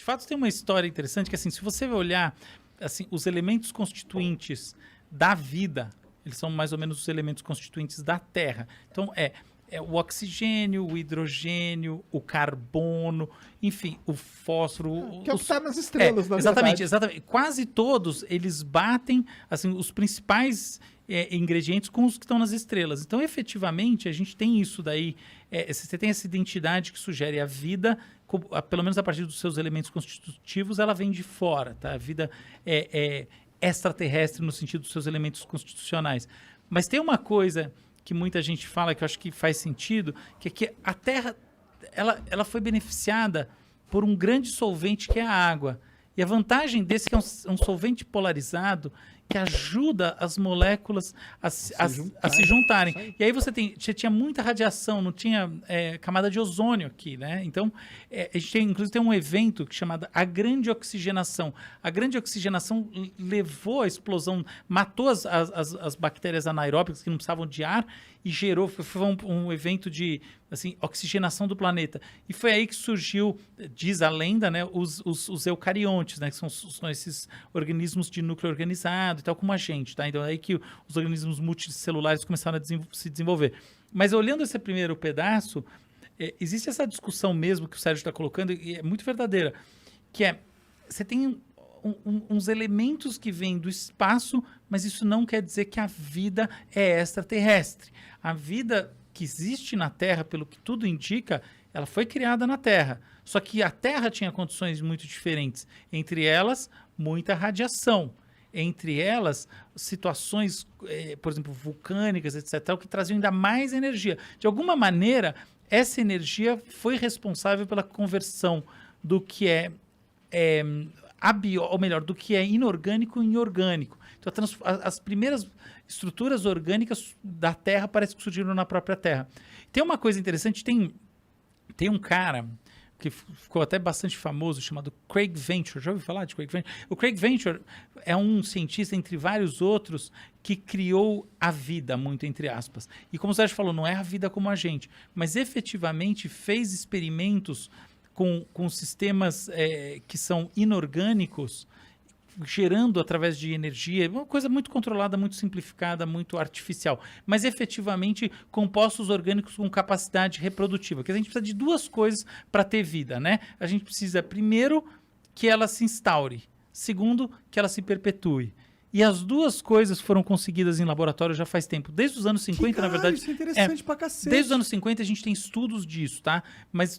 fato tem uma história interessante que, assim, se você olhar assim, os elementos constituintes da vida, eles são mais ou menos os elementos constituintes da Terra. Então, é o oxigênio, o hidrogênio, o carbono, enfim, o fósforo. Que é o que está nas estrelas, na exatamente, verdade. exatamente. Quase todos, eles batem, assim, os principais ingredientes com os que estão nas estrelas. Então, efetivamente, a gente tem isso daí. Você tem essa identidade que sugere a vida, pelo menos a partir dos seus elementos constitutivos, ela vem de fora, tá? A vida é extraterrestre no sentido dos seus elementos constitucionais. Mas tem uma coisa que muita gente fala, que eu acho que faz sentido, que é que a Terra ela foi beneficiada por um grande solvente que é a água. E a vantagem desse é que é um solvente polarizado que ajuda as moléculas a se juntarem. E aí você tinha muita radiação, não tinha camada de ozônio aqui, né? Então, a gente inclusive tem um evento chamado a Grande Oxigenação. A Grande Oxigenação levou a explosão, matou as bactérias anaeróbicas que não precisavam de ar e gerou, foi um evento de oxigenação do planeta. E foi aí que surgiu, diz a lenda, né, os eucariontes, né, que são esses organismos de núcleo organizado e tal, como a gente, tá? Então é aí que os organismos multicelulares começaram a se desenvolver. Mas olhando esse primeiro pedaço, existe essa discussão mesmo que o Sérgio está colocando, e é muito verdadeira, que você tem uns elementos que vêm do espaço, mas isso não quer dizer que a vida é extraterrestre. A vida que existe na Terra, pelo que tudo indica, ela foi criada na Terra. Só que a Terra tinha condições muito diferentes. Entre elas, muita radiação. Entre elas, situações, por exemplo, vulcânicas, etc., que traziam ainda mais energia. De alguma maneira, essa energia foi responsável pela conversão do que do que é inorgânico em orgânico. Então, as primeiras estruturas orgânicas da Terra parece que surgiram na própria Terra. Tem uma coisa interessante, tem um cara que ficou até bastante famoso, chamado Craig Venter. Já ouviu falar de Craig Venter? O Craig Venter é um cientista, entre vários outros, que criou a vida, muito entre aspas. E como o Sérgio falou, não é a vida como a gente, mas efetivamente fez experimentos com sistemas que são inorgânicos, gerando através de energia, uma coisa muito controlada, muito simplificada, muito artificial, mas efetivamente compostos orgânicos com capacidade reprodutiva, porque a gente precisa de duas coisas para ter vida, né? A gente precisa, primeiro, que ela se instaure, segundo, que ela se perpetue. E as duas coisas foram conseguidas em laboratório já faz tempo. Desde os anos 50, na verdade... Isso é interessante pra cacete. Desde os anos 50 a gente tem estudos disso, tá? Mas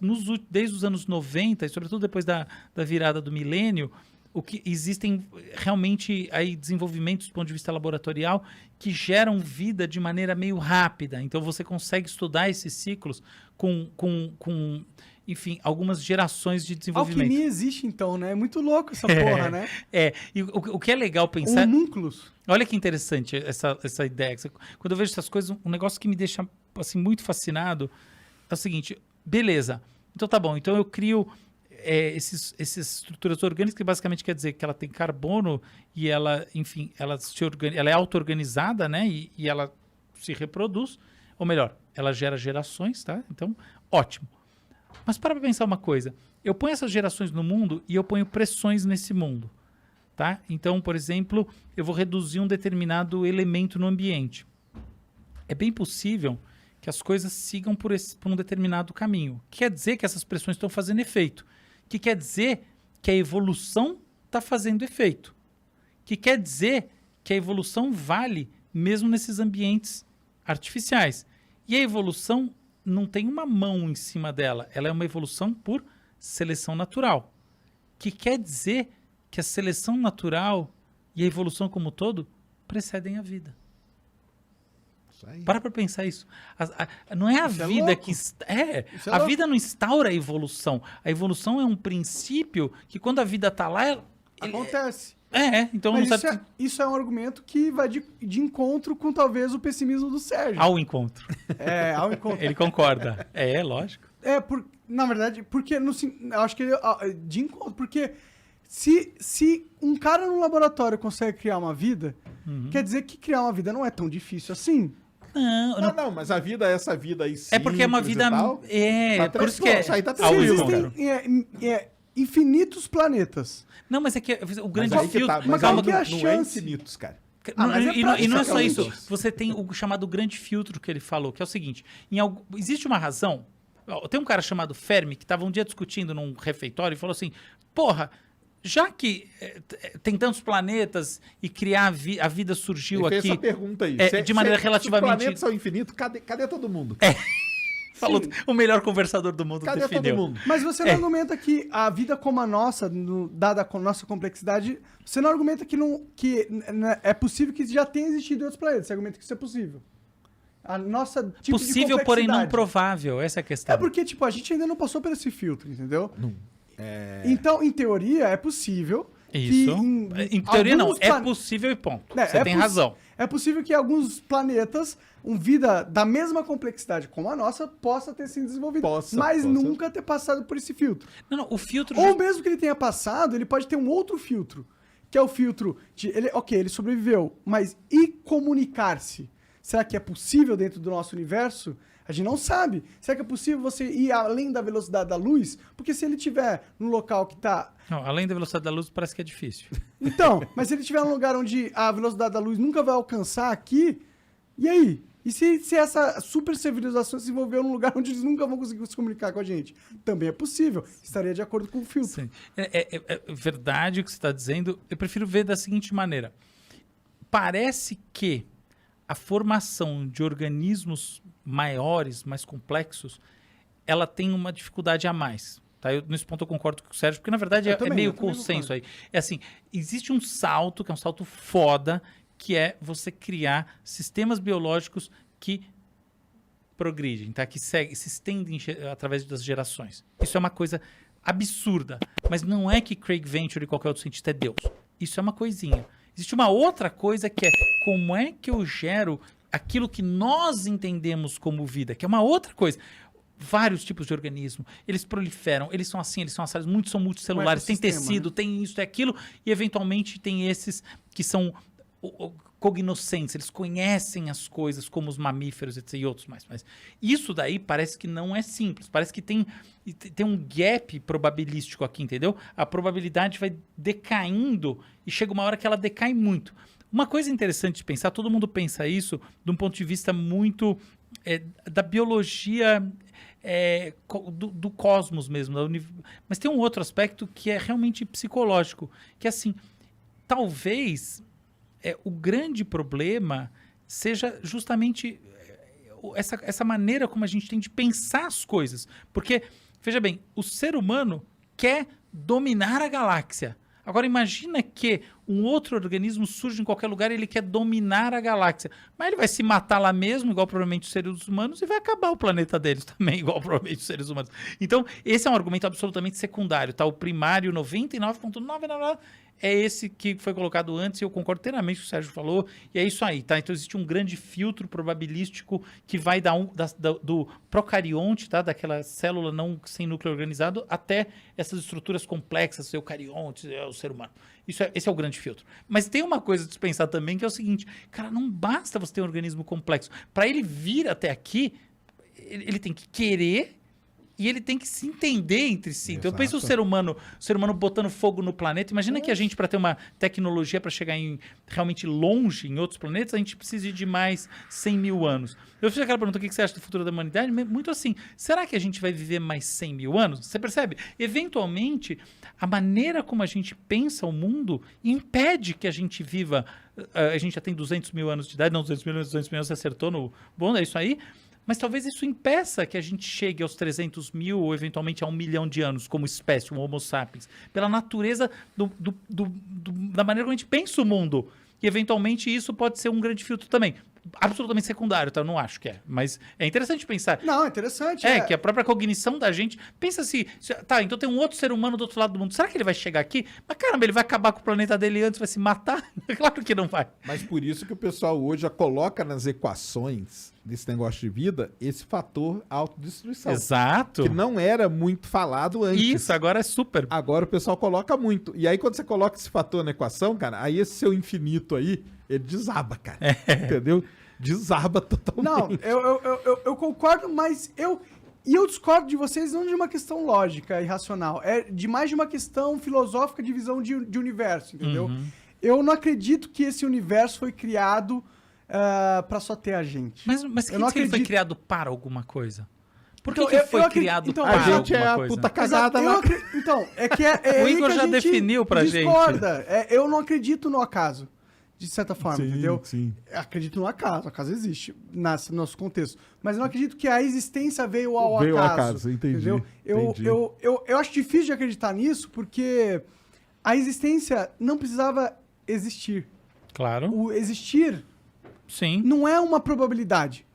desde os anos 90, e sobretudo depois da virada do milênio, o que existem realmente aí desenvolvimentos do ponto de vista laboratorial que geram vida de maneira meio rápida. Então você consegue estudar esses ciclos com enfim, algumas gerações de desenvolvimento. Alquimia existe então, né? É muito louco essa porra, né? E o que é legal pensar... Homúnculos. Olha que interessante essa ideia. Quando eu vejo essas coisas, um negócio que me deixa assim, muito fascinado é o seguinte, beleza, então tá bom, então eu crio essas estruturas orgânicas, que basicamente quer dizer que ela tem carbono e ela, enfim, ela é auto-organizada, né? E ela se reproduz, ou melhor, ela gera gerações, tá? Então, ótimo. Mas para pensar uma coisa, eu ponho essas gerações no mundo e eu ponho pressões nesse mundo, tá? Então, por exemplo, eu vou reduzir um determinado elemento no ambiente. É bem possível que as coisas sigam por um determinado caminho. Quer dizer que essas pressões estão fazendo efeito. Que quer dizer que a evolução está fazendo efeito. Que quer dizer que a evolução vale mesmo nesses ambientes artificiais. E a evolução não tem uma mão em cima dela. Ela é uma evolução por seleção natural. Que quer dizer que a seleção natural e a evolução como um todo precedem a vida. Para pensar isso. Não é a vida que... A vida não instaura a evolução. A evolução é um princípio que quando a vida está lá... Acontece. Então mas não sabe... isso é um argumento que vai de encontro com talvez o pessimismo do Sérgio. Ao encontro. Ao encontro. Ele concorda. Lógico. Na verdade, porque eu acho que ele de encontro, porque se um cara no laboratório consegue criar uma vida, quer dizer que criar uma vida não é tão difícil assim. Não, mas a vida é essa vida aí simples. É porque é uma vida... Por isso que ao encontro. infinitos planetas. Não, mas é que o grande Mas aí que filtro... tá, mas calma aí que a não é chance- infinitos, cara. mas é E não é só praticamente isso. Você tem o chamado grande filtro que ele falou, que é o seguinte: existe uma razão. Tem um cara chamado Fermi que estava um dia discutindo num refeitório e falou assim: porra, já que tem tantos planetas e criar a vida surgiu Ele fez aqui essa pergunta aí. de maneira relativamente. Se os planetas são infinitos, cadê todo mundo? Falou o melhor conversador do mundo Cadê defendeu. todo mundo? Mas você não argumenta que a vida como a nossa, dada a nossa complexidade, você não argumenta é possível que já tenha existido em outros planetas. Você argumenta que isso é possível. A nossa tipo Possível, de porém não complexidade. provável. Essa é a questão. É porque, tipo, a gente ainda não passou por esse filtro, entendeu? Não. Então, em teoria, é possível Isso. que Em teoria não, alguns é possível e ponto. É, Você tem razão. É possível que alguns planetas, vida da mesma complexidade como a nossa, possa ter sido desenvolvida. Mas nunca ter passado por esse filtro. Não, o filtro... Ou mesmo que ele tenha passado, ele pode ter um outro filtro. Que é o filtro de... ele sobreviveu, mas e comunicar-se? Será que é possível dentro do nosso universo? A gente não sabe. Será que é possível você ir além da velocidade da luz? Porque se ele estiver num local que está... Não, além da velocidade da luz, parece que é difícil. Então, mas se ele estiver num lugar onde a velocidade da luz nunca vai alcançar aqui, e aí? E se essa super civilização se desenvolveu num lugar onde eles nunca vão conseguir se comunicar com a gente? Também é possível. Estaria de acordo com o filtro. Sim. É verdade o que você está dizendo. Eu prefiro ver da seguinte maneira. Parece que a formação de organismos maiores, mais complexos, ela tem uma dificuldade a mais. Tá? Nesse ponto eu concordo com o Sérgio, porque na verdade é meio consenso aí. É assim, existe um salto, que é um salto foda, que é você criar sistemas biológicos que progridem, tá? Que se estendem através das gerações. Isso é uma coisa absurda, mas não é que Craig Venter e qualquer outro cientista é Deus. Isso é uma coisinha. Existe uma outra coisa que é como é que eu gero aquilo que nós entendemos como vida, que é uma outra coisa. Vários tipos de organismo, eles proliferam, eles são assim, eles são assados, muitos são multicelulares, tem tecido, tem isso, tem aquilo, e eventualmente tem esses que são cognoscentes, eles conhecem as coisas como os mamíferos etc, e outros mais. Mas isso daí parece que não é simples, parece que tem um gap probabilístico aqui, entendeu? A probabilidade vai decaindo e chega uma hora que ela decai muito. Uma coisa interessante de pensar, todo mundo pensa isso de um ponto de vista muito da biologia do cosmos mesmo. Mas tem um outro aspecto que é realmente psicológico, que é assim, talvez o grande problema seja justamente essa maneira como a gente tem de pensar as coisas. Porque, veja bem, o ser humano quer dominar a galáxia. Agora imagina que um outro organismo surge em qualquer lugar e ele quer dominar a galáxia. Mas ele vai se matar lá mesmo, igual provavelmente os seres humanos, e vai acabar o planeta deles também, igual provavelmente os seres humanos. Então, esse é um argumento absolutamente secundário, tá? O primário, 99,99%, é esse que foi colocado antes, e eu concordo inteiramente com o que o Sérgio falou, e é isso aí, tá? Então existe um grande filtro probabilístico que vai do procarionte, tá? Daquela célula não sem núcleo organizado, até essas estruturas complexas, eucariontes, o ser humano. Esse é o grande filtro. Mas tem uma coisa de se pensar também, que é o seguinte, cara, não basta você ter um organismo complexo. Para ele vir até aqui, ele tem que querer e ele tem que se entender entre si. Então eu penso o ser humano botando fogo no planeta. Imagina que a gente, para ter uma tecnologia para chegar realmente longe em outros planetas, a gente precisa de mais 100 mil anos. Eu fiz aquela pergunta, o que você acha do futuro da humanidade? Muito assim, será que a gente vai viver mais 100 mil anos? Você percebe? Eventualmente, a maneira como a gente pensa o mundo impede que a gente viva. A gente já tem 200 mil anos de idade, não 200 mil anos, você acertou no... Bom, é isso aí. Mas talvez isso impeça que a gente chegue aos 300 mil ou eventualmente a 1 milhão de anos como espécie, um Homo sapiens, pela natureza da maneira como a gente pensa o mundo. E eventualmente isso pode ser um grande filtro também. Absolutamente secundário, tá? Eu não acho que é. Mas é interessante pensar. Não, é interessante. Que a própria cognição da gente... Pensa assim, tá, então tem um outro ser humano do outro lado do mundo. Será que ele vai chegar aqui? Mas caramba, ele vai acabar com o planeta dele antes, vai se matar? Claro que não vai. Mas por isso que o pessoal hoje já coloca nas equações desse negócio de vida esse fator autodestruição. Exato. Que não era muito falado antes. Isso, agora é super. Agora o pessoal coloca muito. E aí quando você coloca esse fator na equação, cara, aí esse seu infinito aí, ele desaba, cara. Entendeu? Desaba totalmente. Não, eu concordo, mas E eu discordo de vocês não de uma questão lógica e racional, é de mais de uma questão filosófica de visão de universo, entendeu? Uhum. Eu não acredito que esse universo foi criado pra só ter a gente. Mas Eu quem não disse que ele foi acredito. criado para alguma coisa? Por que, Então, que eu foi acredito- criado então, para A gente alguma é a coisa? puta Exato, cagada eu lá. então, é que é O aí Igor que a já gente definiu pra gente. discorda. Eu não acredito no acaso, de certa forma, Sim, entendeu? sim. Acredito no acaso, o acaso existe no nosso contexto. Mas eu não acredito que a existência veio ao Veio ao acaso. acaso, entendi, Entendeu? entendi. Eu acho difícil de acreditar nisso, porque a existência não precisava existir. Claro, O existir sim. não é uma probabilidade.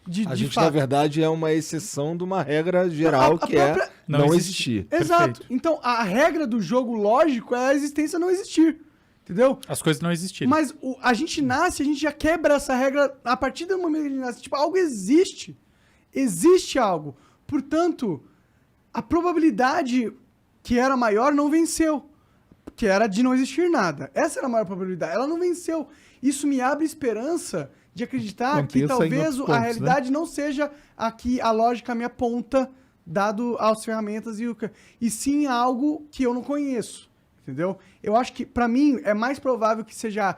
A De gente, fato. na verdade, é uma exceção de uma regra geral A que própria- é Não não existir. existir. Exato. Perfeito. Então, a regra do jogo lógico é a existência não existir. Entendeu? As coisas não existiram. Mas a gente nasce, a gente já quebra essa regra a partir do momento que a gente nasce. Tipo, algo existe. Existe algo. Portanto, a probabilidade que era maior não venceu. Que era de não existir nada. Essa era a maior probabilidade. Ela não venceu. Isso me abre esperança de acreditar que Aconteça em talvez outros a pontos, realidade não seja a que a lógica me aponta, dado as ferramentas e sim algo que eu não conheço. Entendeu? Eu acho que, pra mim, é mais provável que seja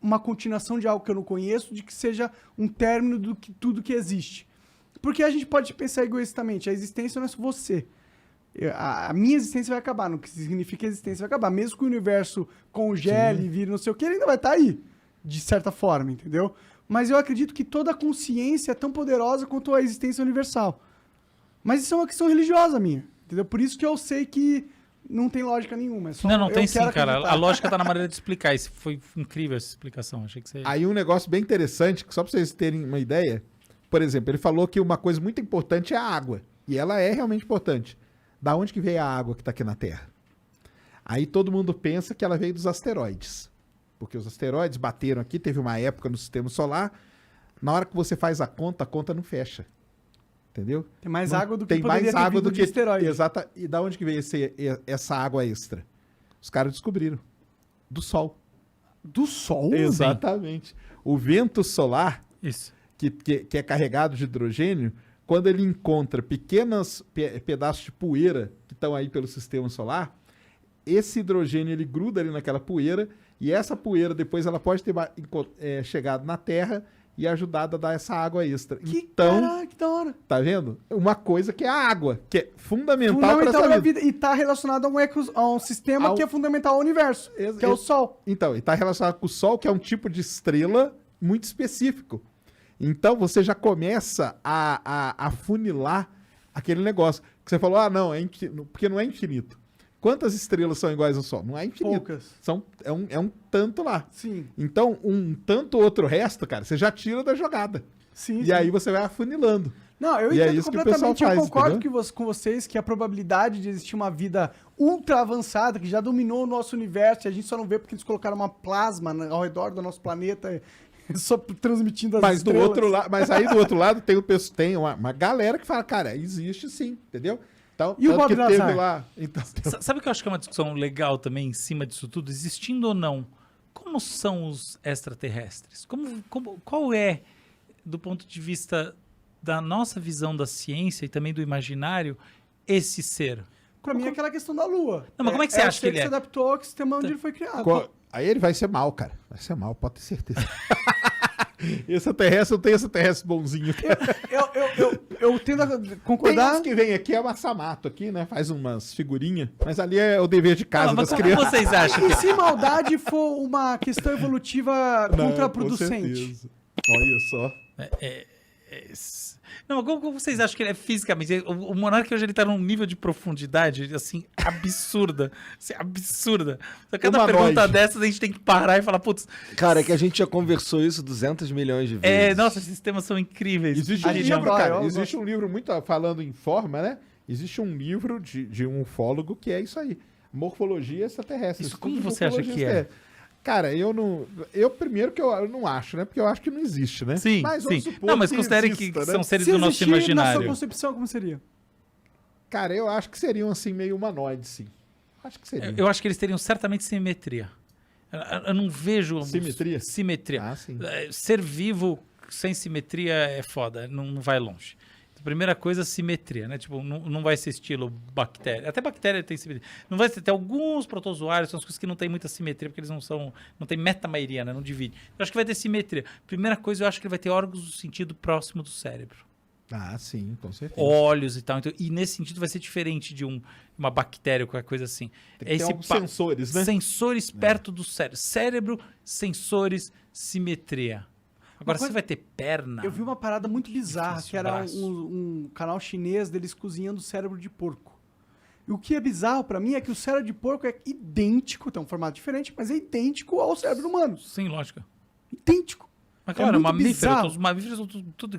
uma continuação de algo que eu não conheço do que seja um término do que tudo que existe. Porque a gente pode pensar egoístamente, a existência não é só você. A minha existência vai acabar, não significa que a existência vai acabar. Mesmo que o universo congele e vire não sei o que, ele ainda vai estar aí, de certa forma, entendeu? Mas eu acredito que toda a consciência é tão poderosa quanto a existência universal. Mas isso é uma questão religiosa minha, entendeu? Por isso que eu sei que não tem lógica nenhuma. É só Não, eu tem sim, quero cara. acreditar. A lógica tá na maneira de explicar. Isso foi incrível essa explicação. Achei que você. Aí um negócio bem interessante, que só pra vocês terem uma ideia, por exemplo, ele falou que uma coisa muito importante é a água. E ela é realmente importante. Da onde que veio a água que tá aqui na Terra? Aí todo mundo pensa que ela veio dos asteroides. Porque os asteroides bateram aqui, teve uma época no sistema solar. Na hora que você faz a conta não fecha. Entendeu? Tem mais Não água do que tem poderia mais ter água vindo do de que esteroide. Exata. E da onde que veio essa água extra? Os caras descobriram. Do Sol. Do Sol? Exatamente. O vento solar, Isso. que é carregado de hidrogênio, quando ele encontra pequenos pedaços de poeira que estão aí pelo sistema solar, esse hidrogênio ele gruda ali naquela poeira e essa poeira depois ela pode ter chegado na Terra e ajudado a dar essa água extra. Então, Caraca, que da hora. tá vendo? Uma coisa que é a água, que é fundamental para Fundamental essa na vida. vida. E tá relacionado a um sistema que é fundamental ao universo, que é o Sol. Então, e está relacionado com o Sol, que é um tipo de estrela muito específico. Então, você já começa a funilar aquele negócio. Que você falou, não, porque não é infinito. Quantas estrelas são iguais ao Sol? Não é infinito. Poucas. É um tanto lá. Sim. Então, um tanto outro resto, cara, você já tira da jogada. Sim, E aí você vai afunilando. Não, eu E é entendo isso que o pessoal completamente. Eu faz, concordo entendeu? com vocês que a probabilidade de existir uma vida ultra avançada, que já dominou o nosso universo, e a gente só não vê porque eles colocaram uma plasma ao redor do nosso planeta, só transmitindo as Mas estrelas. mas aí do outro lado tem uma galera que fala, cara, existe sim, entendeu? Então, E o tanto Bob que teve Lazar? lá. Então, Sabe o que eu acho que é uma discussão legal também em cima disso tudo? Existindo ou não, como são os extraterrestres? Qual é, do ponto de vista da nossa visão da ciência e também do imaginário, esse ser? Pra mim é aquela questão da Lua. Não, mas como é que você acha o que ele ser é? se adaptou ao sistema onde ele foi criado. aí ele vai ser mal, cara. Vai ser mal, pode ter certeza. Extraterrestre, não tem extraterrestre bonzinho. Eu tendo a Tem concordar. uns que vem aqui, é Massamato aqui, né? Faz umas figurinhas. Mas ali é o dever de casa Não, mas das como crianças. vocês acham E que se maldade for uma questão evolutiva Não, contraproducente? com certeza. Olha só. Não, como vocês acham que ele é fisicamente? O Monark hoje ele tá num nível de profundidade, assim, absurda. Assim, absurda. Então, cada Humanoide. pergunta dessas a gente tem que parar e falar, putz, Cara, é que a gente já conversou isso 200 milhões de vezes. nossa, esses temas são incríveis. Existe A um gente livro, já- cara. eu Existe um livro muito falando em forma, né? Existe um livro de um ufólogo que é isso aí. Morfologia extraterrestre. Isso como Estudo de você acha morfologia que é? extraterrestre. Cara, eu não. Eu primeiro que eu não acho, né? Porque eu acho que não existe, né? Sim, Mas sim. vamos supor Não, mas que considerem exista, que né? são seres Se do nosso existir, na sua imaginário. concepção, como seria? Cara, eu acho que seriam assim meio humanoides, sim. Acho que seria. Eu acho que eles teriam certamente simetria. Eu não vejo... Simetria? Simetria. Ah, sim. Ser vivo sem simetria é foda, não vai longe. primeira coisa, simetria, né? Tipo, não vai ser estilo bactéria. Até bactéria tem simetria. Não vai ter alguns protozoários, são as coisas que não tem muita simetria, porque eles não tem metamaioria, né? Não divide. Eu acho que vai ter simetria. Primeira coisa, eu acho que ele vai ter órgãos do sentido próximo do cérebro. Ah, sim, com certeza. Olhos e tal. Então, e nesse sentido vai ser diferente de uma bactéria ou qualquer coisa assim. Tem que ter alguns sensores, né? Sensores perto do cérebro. Cérebro, sensores, simetria. Agora, você vai ter perna. Eu vi uma parada muito bizarra, Difícil, que era braço. um canal chinês deles cozinhando cérebro de porco. E o que é bizarro pra mim é que o cérebro de porco é idêntico, tem um formato diferente, mas é idêntico ao cérebro humano. Sem lógica. Idêntico. Mas claro, muito bizarro. os mamíferos são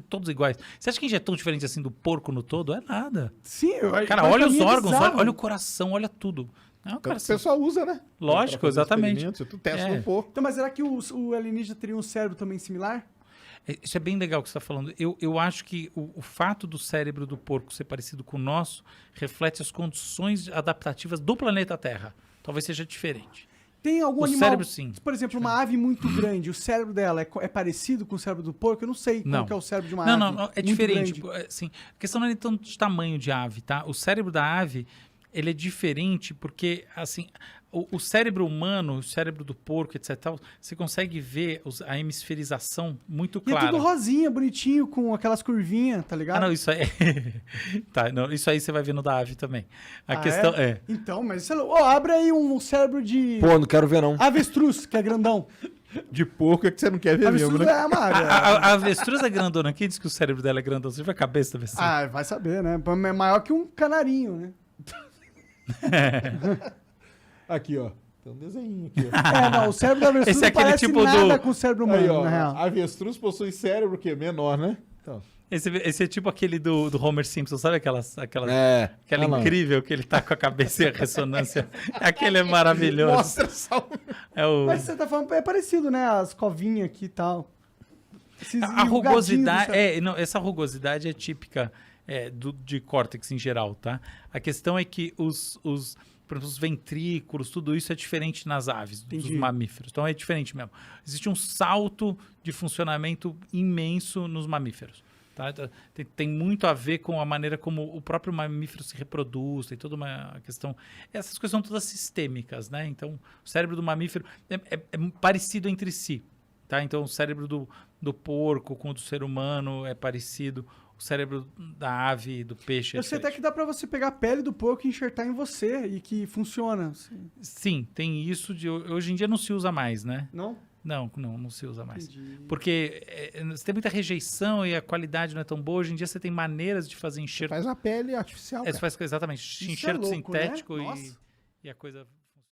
todos iguais. Você acha que a gente é tão diferente assim do porco no todo? É nada. Sim, Cara, mas olha pra os mim é órgãos, bizarro. olha o coração, olha tudo. Não, Tanto cara, que o pessoal usa, né? Lógico, Pra fazer exatamente. experimentos, Tu testa É. no porco. Então, mas será que o alienígena teria um cérebro também similar? Isso é bem legal o que você está falando. Eu acho que o fato do cérebro do porco ser parecido com o nosso reflete as condições adaptativas do planeta Terra. Talvez seja diferente. Tem algum O animal... cérebro, sim. Por exemplo, uma ave muito grande, o cérebro dela é parecido com o cérebro do porco? Eu não sei Não. qual que é o cérebro de uma Não, ave. não, é muito diferente. grande. Tipo, assim, a questão não é tanto de tamanho de ave, tá? O cérebro da ave, ele é diferente porque, assim, o cérebro humano, o cérebro do porco, etc. Tal, você consegue ver a hemisferização muito E é clara. tudo rosinha, bonitinho, com aquelas curvinhas, tá ligado? Ah, não, isso aí. Tá, não, isso aí você vai ver no da ave também. A Ah, questão é. Então, mas sei lá, ó, abre aí um cérebro de Pô, não quero ver, não. avestruz, que é grandão. De porco é que você não quer ver Avestruz mesmo, né? é amarelo. A avestruz é grandona. Quem disse que o cérebro dela é grandão? Você viu a cabeça da avestruz? Ah, vai saber, né? É maior que um canarinho, né? Aqui, ó. Tem um desenho aqui, ó. É, não, o cérebro da avestruz Esse é não aquele parece tipo nada do- com o cérebro humano, Aí, ó. na real. A avestruz possui cérebro que é menor, né? Então. Esse é tipo aquele do Homer Simpson, sabe aquela É. aquela Olha lá. incrível que ele tá com a cabeça e a ressonância? Aquele é maravilhoso. Mostra só. É o... Mas você tá falando, é parecido, né? As covinhas aqui e tal. Esses A enrugadinhos do rugosidade, cérebro. não, essa rugosidade é típica de córtex em geral, tá? A questão é que por exemplo, os ventrículos, tudo isso é diferente nas aves, dos Entendi. mamíferos. Então é diferente mesmo. Existe um salto de funcionamento imenso nos mamíferos. Tá? Tem muito a ver com a maneira como o próprio mamífero se reproduz, tem toda uma questão. Essas coisas são todas sistêmicas, né? Então, o cérebro do mamífero é parecido entre si. Tá? Então, o cérebro do porco com o do ser humano é parecido. O cérebro da ave, do peixe é Eu sei até diferente. que dá pra você pegar a pele do porco e enxertar em você e que funciona. Assim. Sim, tem isso de... Hoje em dia não se usa mais, né? Não? Não se usa mais. Entendi. Porque você tem muita rejeição e a qualidade não é tão boa. Hoje em dia você tem maneiras de fazer enxerto. Faz a pele artificial, Você cara. faz exatamente Isso é enxerto louco, né? sintético Nossa. e a coisa